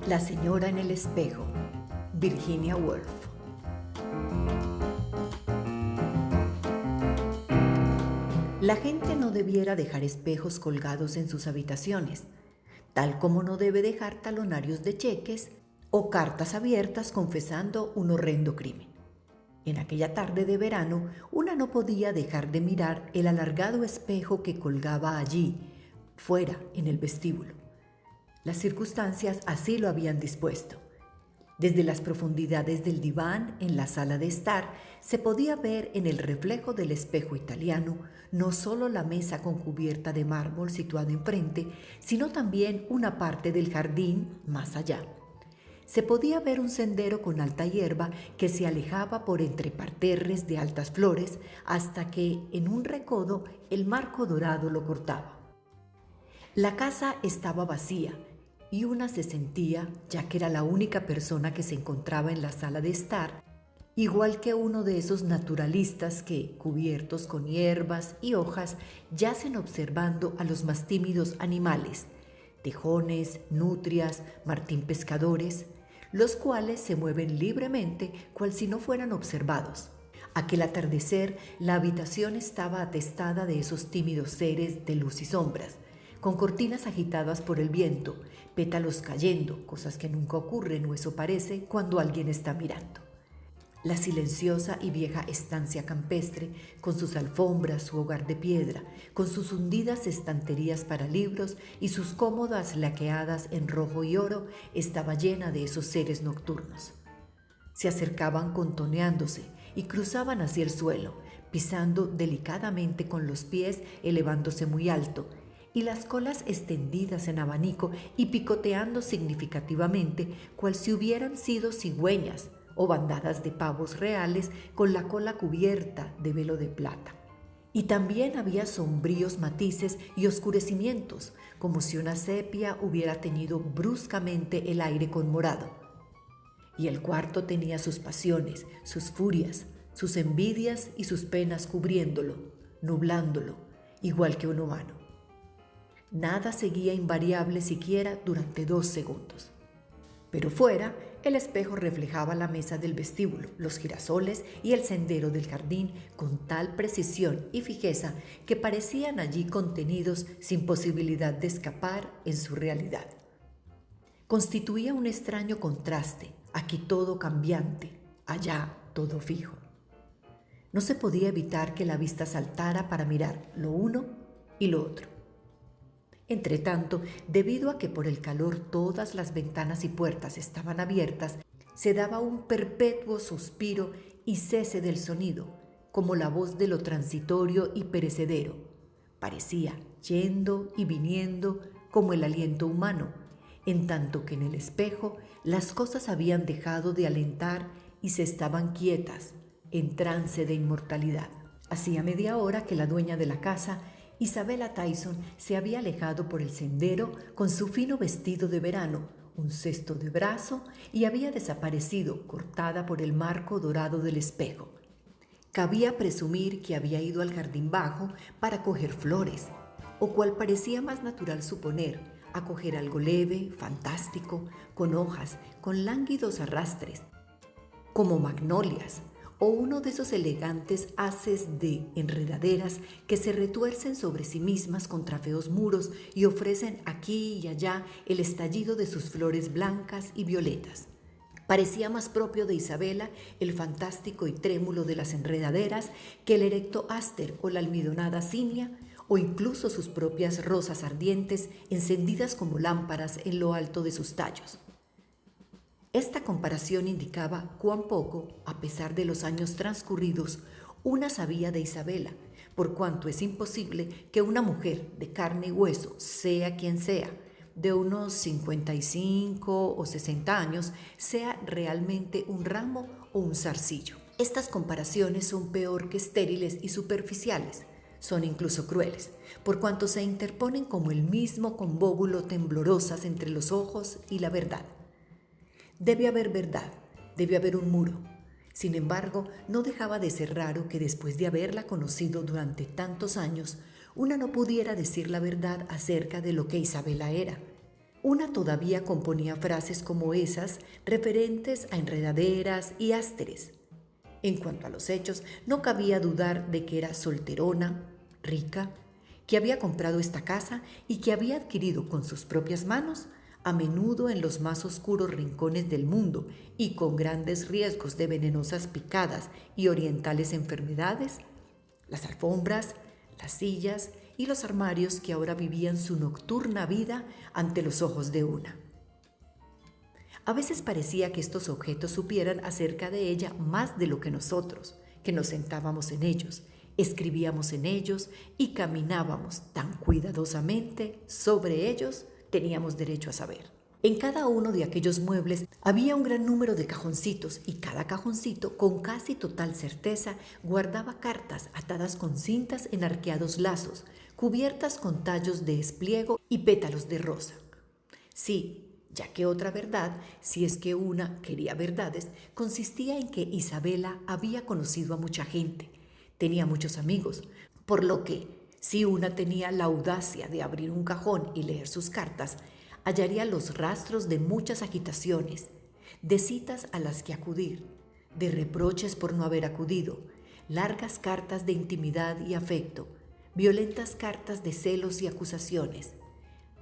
La señora en el espejo, Virginia Woolf. La gente no debiera dejar espejos colgados en sus habitaciones, tal como no debe dejar talonarios de cheques o cartas abiertas confesando un horrendo crimen. En aquella tarde de verano, una no podía dejar de mirar el alargado espejo que colgaba allí, fuera, en el vestíbulo. Las circunstancias así lo habían dispuesto. Desde las profundidades del diván en la sala de estar se podía ver en el reflejo del espejo italiano no solo la mesa con cubierta de mármol situada enfrente, sino también una parte del jardín más allá. Se podía ver un sendero con alta hierba que se alejaba por entre parterres de altas flores hasta que en un recodo el marco dorado lo cortaba. La casa estaba vacía y una se sentía, ya que era la única persona que se encontraba en la sala de estar, igual que uno de esos naturalistas que, cubiertos con hierbas y hojas, yacen observando a los más tímidos animales, tejones, nutrias, martín pescadores, los cuales se mueven libremente cual si no fueran observados. Aquel atardecer, la habitación estaba atestada de esos tímidos seres de luz y sombras, con cortinas agitadas por el viento, pétalos cayendo, cosas que nunca ocurren o eso parece cuando alguien está mirando. La silenciosa y vieja estancia campestre, con sus alfombras, su hogar de piedra, con sus hundidas estanterías para libros y sus cómodas laqueadas en rojo y oro, estaba llena de esos seres nocturnos. Se acercaban contoneándose y cruzaban hacia el suelo, pisando delicadamente con los pies, elevándose muy alto, y las colas extendidas en abanico y picoteando significativamente, cual si hubieran sido cigüeñas o bandadas de pavos reales con la cola cubierta de velo de plata. Y también había sombríos matices y oscurecimientos, como si una sepia hubiera teñido bruscamente el aire con morado. Y el cuarto tenía sus pasiones, sus furias, sus envidias y sus penas cubriéndolo, nublándolo, igual que un humano. Nada seguía invariable siquiera durante 2 segundos. Pero fuera, el espejo reflejaba la mesa del vestíbulo, los girasoles y el sendero del jardín con tal precisión y fijeza que parecían allí contenidos sin posibilidad de escapar en su realidad. Constituía un extraño contraste, aquí todo cambiante, allá todo fijo. No se podía evitar que la vista saltara para mirar lo uno y lo otro. Entretanto, debido a que por el calor todas las ventanas y puertas estaban abiertas, se daba un perpetuo suspiro y cese del sonido, como la voz de lo transitorio y perecedero. Parecía yendo y viniendo como el aliento humano, en tanto que en el espejo las cosas habían dejado de alentar y se estaban quietas, en trance de inmortalidad. Hacía media hora que la dueña de la casa, Isabella Tyson, se había alejado por el sendero con su fino vestido de verano, un cesto de brazo, y había desaparecido, cortada por el marco dorado del espejo. Cabía presumir que había ido al jardín bajo para coger flores, o cual parecía más natural suponer, a coger algo leve, fantástico, con hojas, con lánguidos arrastres, como magnolias, o uno de esos elegantes haces de enredaderas que se retuercen sobre sí mismas contra feos muros y ofrecen aquí y allá el estallido de sus flores blancas y violetas. Parecía más propio de Isabela el fantástico y trémulo de las enredaderas que el erecto áster o la almidonada cinia, o incluso sus propias rosas ardientes encendidas como lámparas en lo alto de sus tallos. Esta comparación indicaba cuán poco, a pesar de los años transcurridos, una sabía de Isabela, por cuanto es imposible que una mujer de carne y hueso, sea quien sea, de unos 55 o 60 años, sea realmente un ramo o un zarcillo. Estas comparaciones son peor que estériles y superficiales, son incluso crueles, por cuanto se interponen como el mismo convóbulo temblorosas entre los ojos y la verdad. Debe haber verdad, debe haber un muro. Sin embargo, no dejaba de ser raro que después de haberla conocido durante tantos años, una no pudiera decir la verdad acerca de lo que Isabela era. Una todavía componía frases como esas referentes a enredaderas y ásteres. En cuanto a los hechos, no cabía dudar de que era solterona, rica, que había comprado esta casa y que había adquirido con sus propias manos, a menudo en los más oscuros rincones del mundo y con grandes riesgos de venenosas picadas y orientales enfermedades, las alfombras, las sillas y los armarios que ahora vivían su nocturna vida ante los ojos de una. A veces parecía que estos objetos supieran acerca de ella más de lo que nosotros, que nos sentábamos en ellos, escribíamos en ellos y caminábamos tan cuidadosamente sobre ellos, teníamos derecho a saber. En cada uno de aquellos muebles había un gran número de cajoncitos y cada cajoncito, con casi total certeza, guardaba cartas atadas con cintas en arqueados lazos, cubiertas con tallos de espliego y pétalos de rosa. Sí, ya que otra verdad, si es que una quería verdades, consistía en que Isabela había conocido a mucha gente, tenía muchos amigos, por lo que, si una tenía la audacia de abrir un cajón y leer sus cartas, hallaría los rastros de muchas agitaciones, de citas a las que acudir, de reproches por no haber acudido, largas cartas de intimidad y afecto, violentas cartas de celos y acusaciones,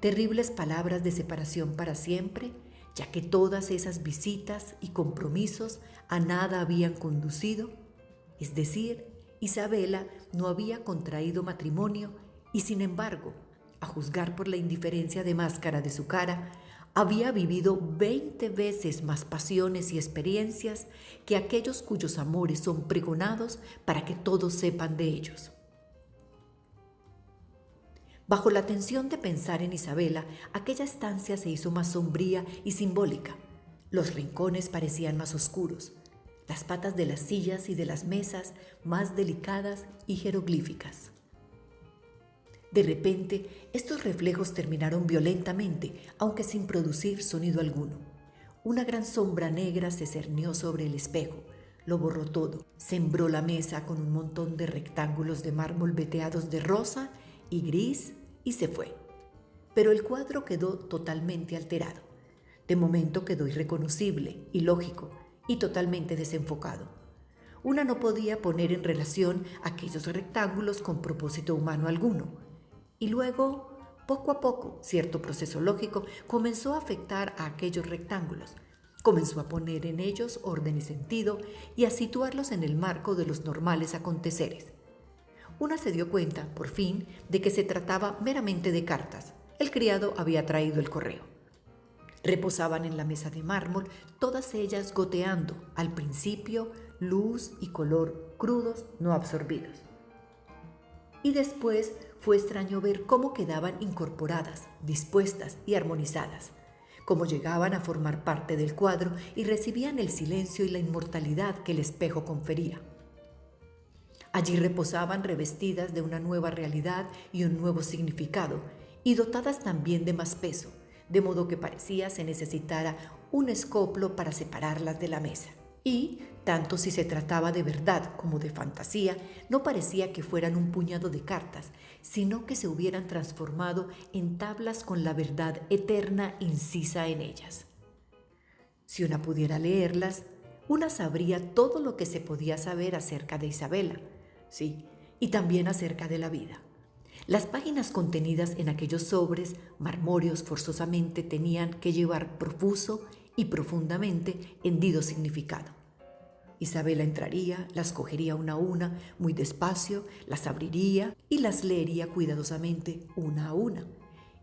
terribles palabras de separación para siempre, ya que todas esas visitas y compromisos a nada habían conducido. Es decir, Isabela no había contraído matrimonio y, sin embargo, a juzgar por la indiferencia de máscara de su cara, había vivido 20 veces más pasiones y experiencias que aquellos cuyos amores son pregonados para que todos sepan de ellos. Bajo la tensión de pensar en Isabela, aquella estancia se hizo más sombría y simbólica. Los rincones parecían más oscuros, las patas de las sillas y de las mesas más delicadas y jeroglíficas. De repente, estos reflejos terminaron violentamente, aunque sin producir sonido alguno. Una gran sombra negra se cernió sobre el espejo, lo borró todo, sembró la mesa con un montón de rectángulos de mármol veteados de rosa y gris y se fue. Pero el cuadro quedó totalmente alterado. De momento quedó irreconocible, ilógico y totalmente desenfocado. Una no podía poner en relación aquellos rectángulos con propósito humano alguno. Y luego, poco a poco, cierto proceso lógico comenzó a afectar a aquellos rectángulos. Comenzó a poner en ellos orden y sentido y a situarlos en el marco de los normales aconteceres. Una se dio cuenta, por fin, de que se trataba meramente de cartas. El criado había traído el correo. Reposaban en la mesa de mármol, todas ellas goteando, al principio, luz y color crudos no absorbidos. Y después fue extraño ver cómo quedaban incorporadas, dispuestas y armonizadas, cómo llegaban a formar parte del cuadro y recibían el silencio y la inmortalidad que el espejo confería. Allí reposaban revestidas de una nueva realidad y un nuevo significado, y dotadas también de más peso, de modo que parecía se necesitara un escoplo para separarlas de la mesa. Y, tanto si se trataba de verdad como de fantasía, no parecía que fueran un puñado de cartas, sino que se hubieran transformado en tablas con la verdad eterna incisa en ellas. Si una pudiera leerlas, una sabría todo lo que se podía saber acerca de Isabela, sí, y también acerca de la vida. Las páginas contenidas en aquellos sobres marmóreos forzosamente tenían que llevar profuso y profundamente hendido significado. Isabela entraría, las cogería una a una, muy despacio, las abriría y las leería cuidadosamente una a una.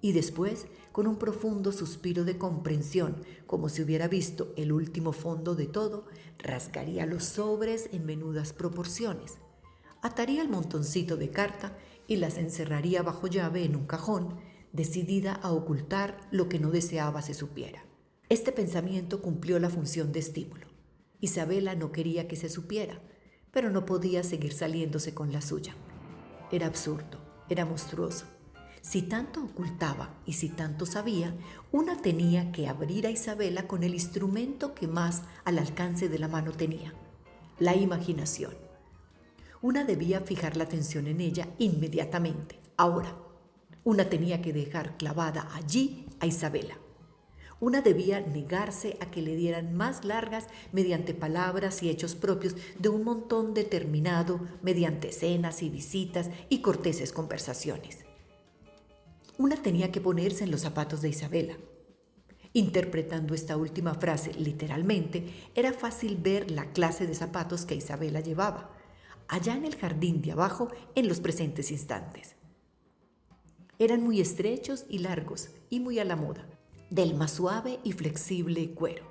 Y después, con un profundo suspiro de comprensión, como si hubiera visto el último fondo de todo, rasgaría los sobres en menudas proporciones, ataría el montoncito de carta y las encerraría bajo llave en un cajón, decidida a ocultar lo que no deseaba se supiera. Este pensamiento cumplió la función de estímulo. Isabela no quería que se supiera, pero no podía seguir saliéndose con la suya. Era absurdo, era monstruoso. Si tanto ocultaba y si tanto sabía, una tenía que abrir a Isabela con el instrumento que más al alcance de la mano tenía, la imaginación. Una debía fijar la atención en ella inmediatamente, ahora. Una tenía que dejar clavada allí a Isabela. Una debía negarse a que le dieran más largas mediante palabras y hechos propios de un montón determinado mediante cenas y visitas y corteses conversaciones. Una tenía que ponerse en los zapatos de Isabela. Interpretando esta última frase literalmente, era fácil ver la clase de zapatos que Isabela llevaba, allá en el jardín de abajo en los presentes instantes. Eran muy estrechos y largos y muy a la moda, del más suave y flexible cuero.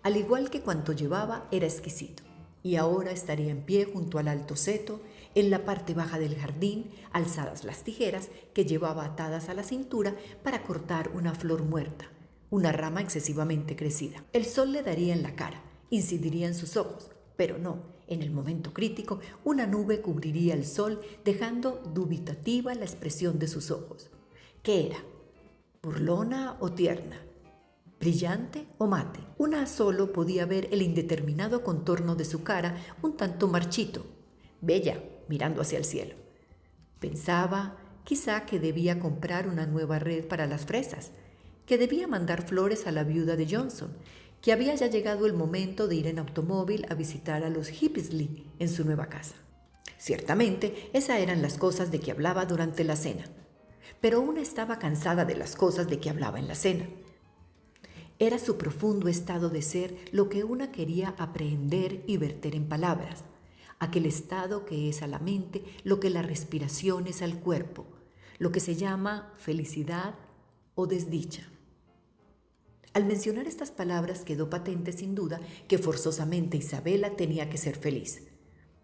Al igual que cuanto llevaba era exquisito, y ahora estaría en pie junto al alto seto, en la parte baja del jardín, alzadas las tijeras que llevaba atadas a la cintura para cortar una flor muerta, una rama excesivamente crecida. El sol le daría en la cara, incidiría en sus ojos, pero no, en el momento crítico, una nube cubriría el sol, dejando dubitativa la expresión de sus ojos. ¿Qué era? ¿Burlona o tierna? ¿Brillante o mate? Una solo podía ver el indeterminado contorno de su cara, un tanto marchito, bella, mirando hacia el cielo. Pensaba, quizá, que debía comprar una nueva red para las fresas, que debía mandar flores a la viuda de Johnson, que había ya llegado el momento de ir en automóvil a visitar a los Hippisley en su nueva casa. Ciertamente, esas eran las cosas de que hablaba durante la cena, pero una estaba cansada de las cosas de que hablaba en la cena. Era su profundo estado de ser lo que una quería aprehender y verter en palabras, aquel estado que es a la mente lo que la respiración es al cuerpo, lo que se llama felicidad o desdicha. Al mencionar estas palabras quedó patente sin duda que forzosamente Isabela tenía que ser feliz.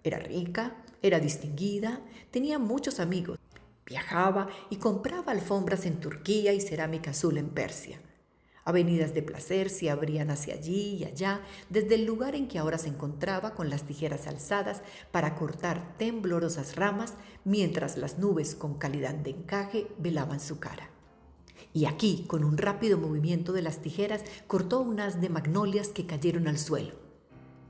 Era rica, era distinguida, tenía muchos amigos, viajaba y compraba alfombras en Turquía y cerámica azul en Persia. Avenidas de placer se abrían hacia allí y allá, desde el lugar en que ahora se encontraba con las tijeras alzadas para cortar temblorosas ramas, mientras las nubes con calidad de encaje velaban su cara. Y aquí, con un rápido movimiento de las tijeras, cortó un haz de magnolias que cayeron al suelo.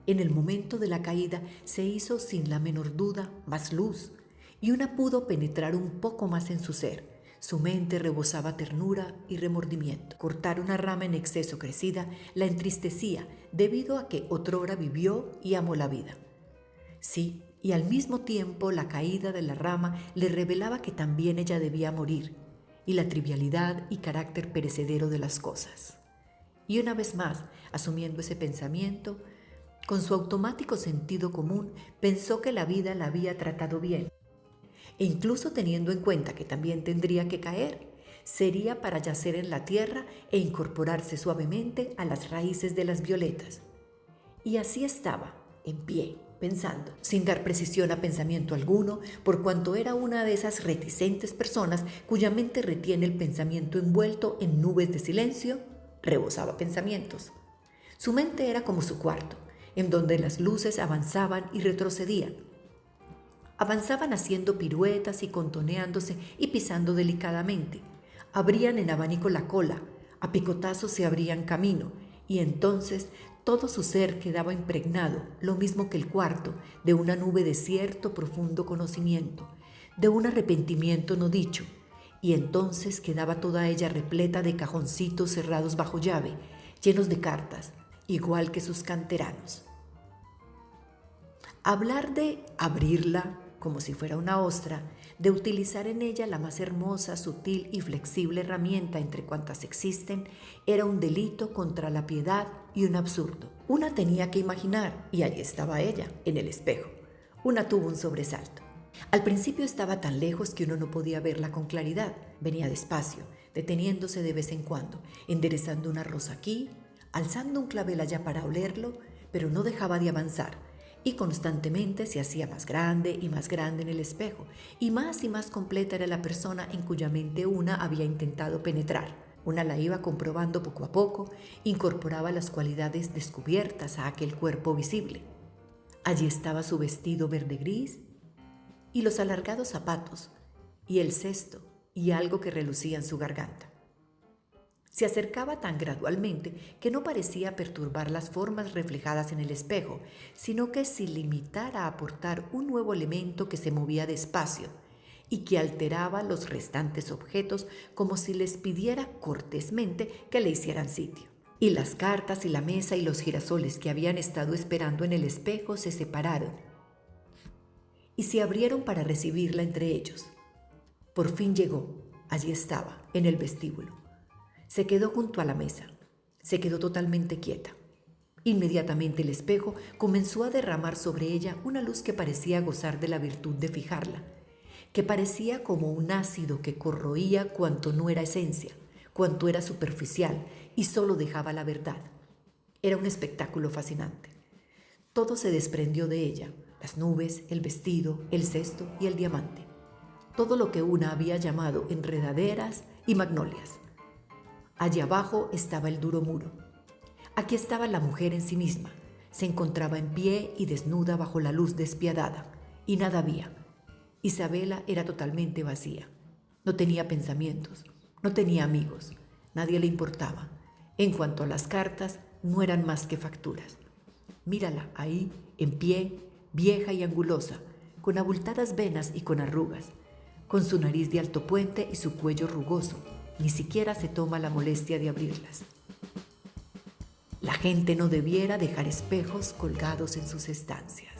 En el momento de la caída se hizo sin la menor duda más luz, y una pudo penetrar un poco más en su ser. Su mente rebosaba ternura y remordimiento. Cortar una rama en exceso crecida la entristecía debido a que otrora vivió y amó la vida. Sí, y al mismo tiempo la caída de la rama le revelaba que también ella debía morir, y la trivialidad y carácter perecedero de las cosas. Y una vez más, asumiendo ese pensamiento, con su automático sentido común, pensó que la vida la había tratado bien, e incluso teniendo en cuenta que también tendría que caer, sería para yacer en la tierra e incorporarse suavemente a las raíces de las violetas. Y así estaba, en pie, pensando, sin dar precisión a pensamiento alguno, por cuanto era una de esas reticentes personas cuya mente retiene el pensamiento envuelto en nubes de silencio, rebosaba pensamientos. Su mente era como su cuarto, en donde las luces avanzaban y retrocedían. Avanzaban haciendo piruetas y contoneándose y pisando delicadamente. Abrían en abanico la cola, a picotazos se abrían camino, y entonces todo su ser quedaba impregnado, lo mismo que el cuarto, de una nube de cierto profundo conocimiento, de un arrepentimiento no dicho, y entonces quedaba toda ella repleta de cajoncitos cerrados bajo llave, llenos de cartas, igual que sus canteranos. Hablar de abrirla como si fuera una ostra, de utilizar en ella la más hermosa, sutil y flexible herramienta entre cuantas existen, era un delito contra la piedad y un absurdo. Una tenía que imaginar, y allí estaba ella, en el espejo. Una tuvo un sobresalto. Al principio estaba tan lejos que uno no podía verla con claridad. Venía despacio, deteniéndose de vez en cuando, enderezando una rosa aquí, alzando un clavel allá para olerlo, pero no dejaba de avanzar, y constantemente se hacía más grande y más grande en el espejo, y más completa era la persona en cuya mente una había intentado penetrar. Una la iba comprobando poco a poco, incorporaba las cualidades descubiertas a aquel cuerpo visible. Allí estaba su vestido verde gris, y los alargados zapatos, y el cesto, y algo que relucía en su garganta. Se acercaba tan gradualmente que no parecía perturbar las formas reflejadas en el espejo, sino que se limitara a aportar un nuevo elemento que se movía despacio y que alteraba los restantes objetos como si les pidiera cortésmente que le hicieran sitio. y las cartas y la mesa y los girasoles que habían estado esperando en el espejo se separaron y se abrieron para recibirla entre ellos. Por fin llegó. Allí estaba, en el vestíbulo. Se quedó junto a la mesa. Se quedó totalmente quieta. Inmediatamente el espejo comenzó a derramar sobre ella una luz que parecía gozar de la virtud de fijarla, que parecía como un ácido que corroía cuanto no era esencia, cuanto era superficial y solo dejaba la verdad. Era un espectáculo fascinante. Todo se desprendió de ella, las nubes, el vestido, el cesto y el diamante. Todo lo que una había llamado enredaderas y magnolias. Allí abajo estaba el duro muro. Aquí estaba la mujer en sí misma. Se encontraba en pie y desnuda bajo la luz despiadada, y nada había. Isabela era totalmente vacía. No tenía pensamientos, no tenía amigos, nadie le importaba. En cuanto a las cartas, no eran más que facturas. Mírala ahí, en pie, vieja y angulosa, con abultadas venas y con arrugas, con su nariz de alto puente y su cuello rugoso. Ni siquiera se toma la molestia de abrirlas. La gente no debiera dejar espejos colgados en sus estancias.